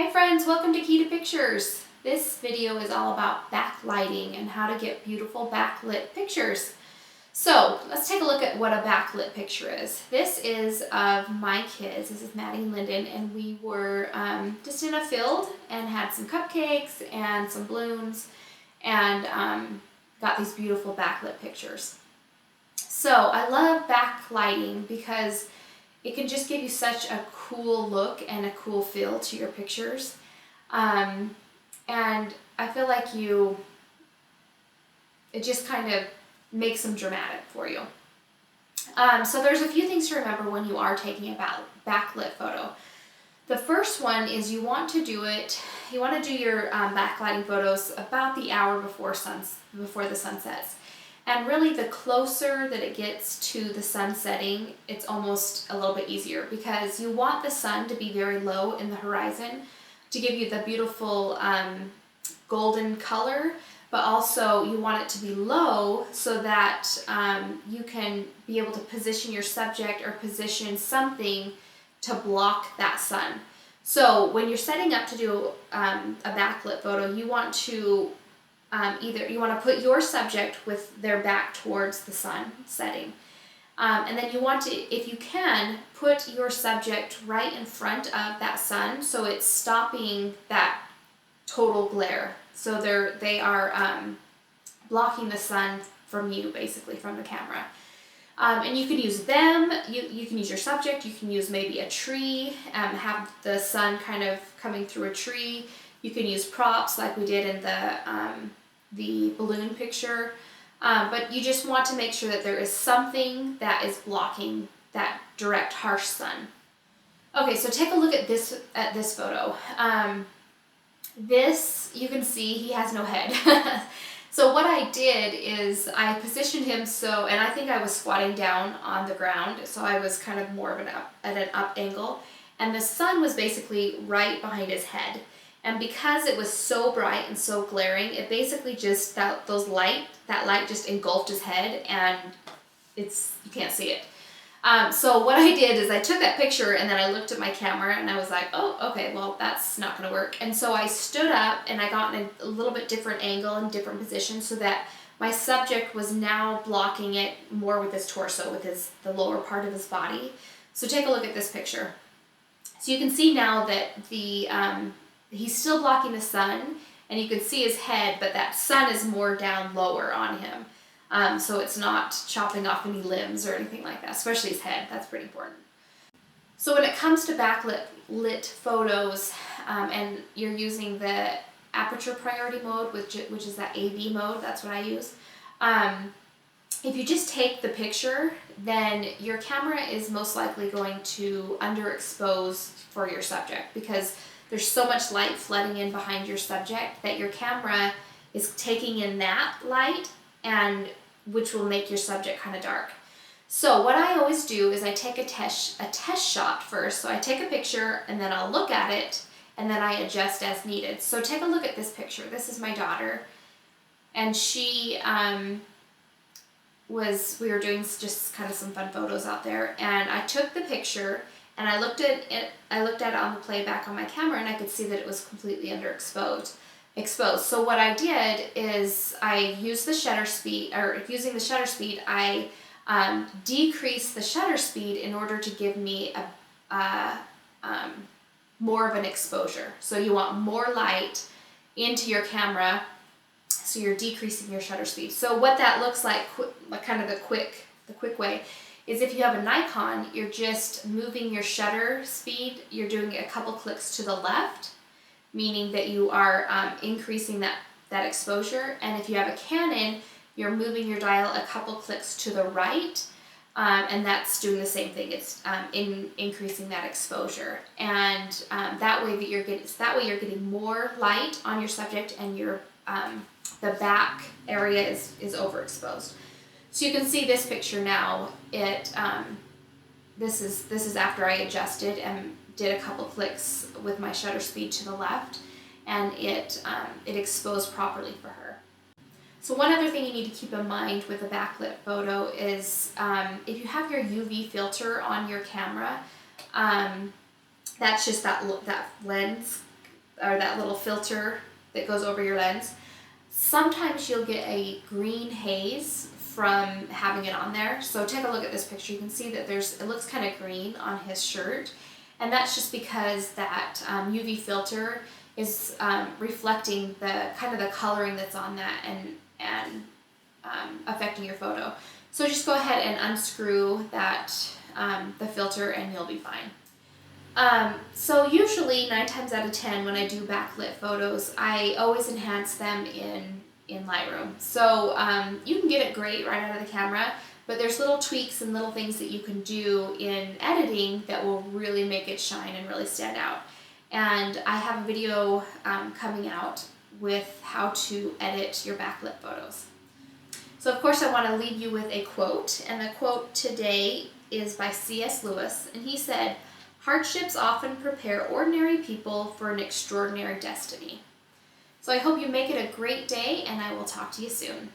Hi friends, welcome to Key to Pictures. This video is all about backlighting and how to get beautiful backlit pictures. So let's take a look at what a backlit picture is. This is of my kids. This is Maddie and Lyndon, and we were just in a field and had some cupcakes and some balloons and got these beautiful backlit pictures. So I love backlighting because it can just give you such a cool look and a cool feel to your pictures. And I feel like it just kind of makes them dramatic for you. So there's a few things to remember when you are taking a backlit photo. The first one is you want to do your backlighting photos about the hour before the sun sets. And really, the closer that it gets to the sun setting, it's almost a little bit easier because you want the sun to be very low in the horizon to give you the beautiful golden color, but also you want it to be low so that you can be able to position your subject or position something to block that sun. So when you're setting up to do a backlit photo, you want to either you want to put your subject with their back towards the sun setting. And then you want to, if you can, put your subject right in front of that sun so it's stopping that total glare. So they are blocking the sun from you, basically, from the camera. And you can use them, you can use your subject, you can use maybe a tree, have the sun kind of coming through a tree. You can use props like we did in the balloon picture, but you just want to make sure that there is something that is blocking that direct harsh sun. Okay, so take a look at this photo. This, you can see he has no head. So what I did is I positioned him and I think I was squatting down on the ground, so I was kind of more of at an up angle, and the sun was basically right behind his head. And because it was so bright and so glaring, it basically just, that light just engulfed his head, and you can't see it. So what I did is I took that picture and then I looked at my camera and I was like, oh, okay, well, that's not gonna work. And so I stood up and I got in a little bit different angle and different position so that my subject was now blocking it more with his torso, with the lower part of his body. So take a look at this picture. So you can see now that he's still blocking the sun, and you can see his head, but that sun is more down lower on him. So it's not chopping off any limbs or anything like that, especially his head. That's pretty important. So when it comes to backlit photos, and you're using the Aperture Priority mode, which is that AV mode, that's what I use. If you just take the picture, then your camera is most likely going to underexpose for your subject because there's so much light flooding in behind your subject that your camera is taking in that light, and which will make your subject kind of dark. So what I always do is I take a test shot first. So I take a picture and then I'll look at it and then I adjust as needed. So take a look at this picture. This is my daughter, and she we were doing just kind of some fun photos out there, and I took the picture and I looked at it on the playback on my camera, and I could see that it was completely underexposed. So what I did is I used the shutter speed, using the shutter speed, I decreased the shutter speed in order to give me more of an exposure. So you want more light into your camera, so you're decreasing your shutter speed. So what that looks like kind of the quick way, is if you have a Nikon, you're just moving your shutter speed, you're doing a couple clicks to the left, meaning that you are increasing that exposure. And if you have a Canon, you're moving your dial a couple clicks to the right, and that's doing the same thing. It's increasing that exposure, and that way you're getting more light on your subject, and the back area is overexposed. So you can see this picture now. This is after I adjusted and did a couple clicks with my shutter speed to the left, and it exposed properly for her. So one other thing you need to keep in mind with a backlit photo is if you have your UV filter on your camera, that's just that lens or that little filter that goes over your lens, sometimes you'll get a green haze from having it on there. So take a look at this picture. You can see that it looks kind of green on his shirt, and that's just because that UV filter is reflecting the kind of the coloring that's on that and affecting your photo. So just go ahead and unscrew that the filter and you'll be fine. So usually 9 times out of 10 when I do backlit photos, I always enhance them in Lightroom. So you can get it great right out of the camera, but there's little tweaks and little things that you can do in editing that will really make it shine and really stand out. And I have a video coming out with how to edit your backlit photos. So of course I want to leave you with a quote, and the quote today is by C.S. Lewis, and he said, "Hardships often prepare ordinary people for an extraordinary destiny." So I hope you make it a great day, and I will talk to you soon.